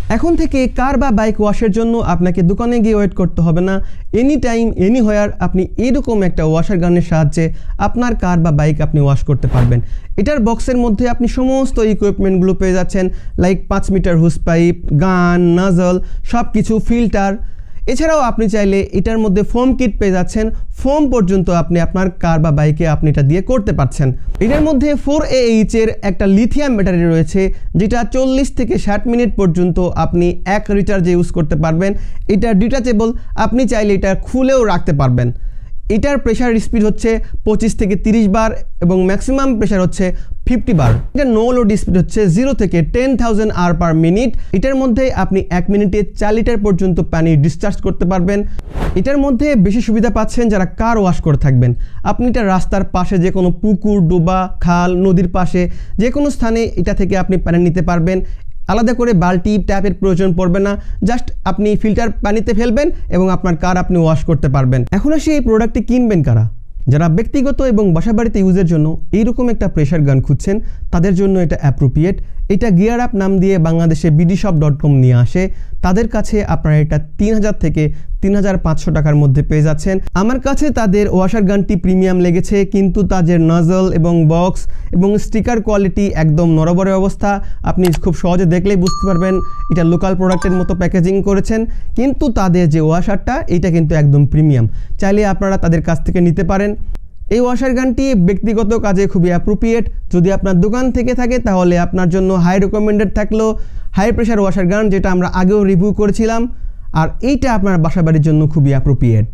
এখন থেকে কার বা বাইক ওয়াশের জন্য আপনাকে দোকানে গিয়ে ওয়েট করতে হবে না। এনি টাইম এনিহোয়ার আপনি এরকম একটা ওয়াশার গানের সাহায্যে আপনার কার বা বাইক আপনি ওয়াশ করতে পারবেন। এটার বক্সের মধ্যে আপনি সমস্ত ইকুইপমেন্টগুলো পেয়ে যাচ্ছেন, লাইক 5 মিটার হুস পাইপ, গান, নজল, সব কিছু, ফিল্টার। এছাড়াও আপনি চাইলে এটার মধ্যে ফোম কিট পেয়ে যাচ্ছেন, ফোম পর্যন্ত আপনি আপনার কার বা বাইকে আপনি এটা দিয়ে করতে পারছেন। এটার মধ্যে 4AH এর একটা লিথিয়াম ব্যাটারি রয়েছে, যেটা 40 থেকে 60 মিনিট পর্যন্ত আপনি এক রিচার্জে ইউজ করতে পারবেন। এটা ডিটাচেবল, আপনি চাইলে এটা খুলেও রাখতে পারবেন। এটার প্রেশার স্পিড হচ্ছে 25 থেকে 30 বার এবং ম্যাক্সিমাম প্রেশার হচ্ছে 50 বার। এটা নো লোড স্পিড হচ্ছে 0 থেকে 10,000 আর পার মিনিট। এটার মধ্যে আপনি 1 মিনিটে 4 লিটার পর্যন্ত পানি ডিসচার্জ করতে পারবেন। এটার মধ্যে বেশি সুবিধা পাচ্ছেন যারা কার ওয়াশ করে থাকবেন। আপনি এটা রাস্তার পাশে যে কোনো পুকুর, ডোবা, খাল, নদীর পাশে যে কোনো স্থানে এটা থেকে আপনি পানি নিতে পারবেন। আলাদা করে বালতি, ট্যাপের প্রয়োজন পড়বে না, জাস্ট আপনি ফিল্টার পানিতে ফেলবেন এবং আপনার কার আপনি ওয়াশ করতে পারবেন। এখন আসি এই প্রোডাক্টটি কিনবেন কারা? যারা ব্যক্তিগত এবং বাসাবাড়িতে ইউজের জন্য এইরকম একটা প্রেশার গান খুঁজছেন, তাদের জন্য এটা অ্যাপ্রোপ্রিয়েট। এটা গিয়ার আপ নাম দিয়ে বাংলাদেশে bdshop.com নিয়ে আসে। তাদের কাছে আপনারা এটা 3000 থেকে 3500 টাকার মধ্যে পেয়ে যাচ্ছেন। আমার কাছে তাদের ওয়াশার গানটি প্রিমিয়াম লেগেছে, কিন্তু তাদের নজল এবং বক্স এবং স্টিকার কোয়ালিটি একদম নড়বড়ে অবস্থা। আপনি খুব সহজে দেখলেই বুঝতে পারবেন এটা লোকাল প্রোডাক্টের মতো প্যাকেজিং করেছেন, কিন্তু তাদের যে ওয়াশারটা এটা কিন্তু একদম প্রিমিয়াম। চাইলে আপনারা তাদের কাছ থেকে নিতে পারেন। এই ওয়াশার গানটি ব্যক্তিগত কাজে খুবই অ্যাপ্রোপ্রিয়েট। যদি আপনার দোকান থেকে থাকে তাহলে আপনার জন্য হাই রেকমেন্ডেড থাকলো হাই প্রেশার ওয়াশার গান, যেটা আমরা আগেও রিভিউ করেছিলাম। আর এইটা আপনার বাসাবাড়ির জন্য খুবই অ্যাপ্রোপ্রিয়েট।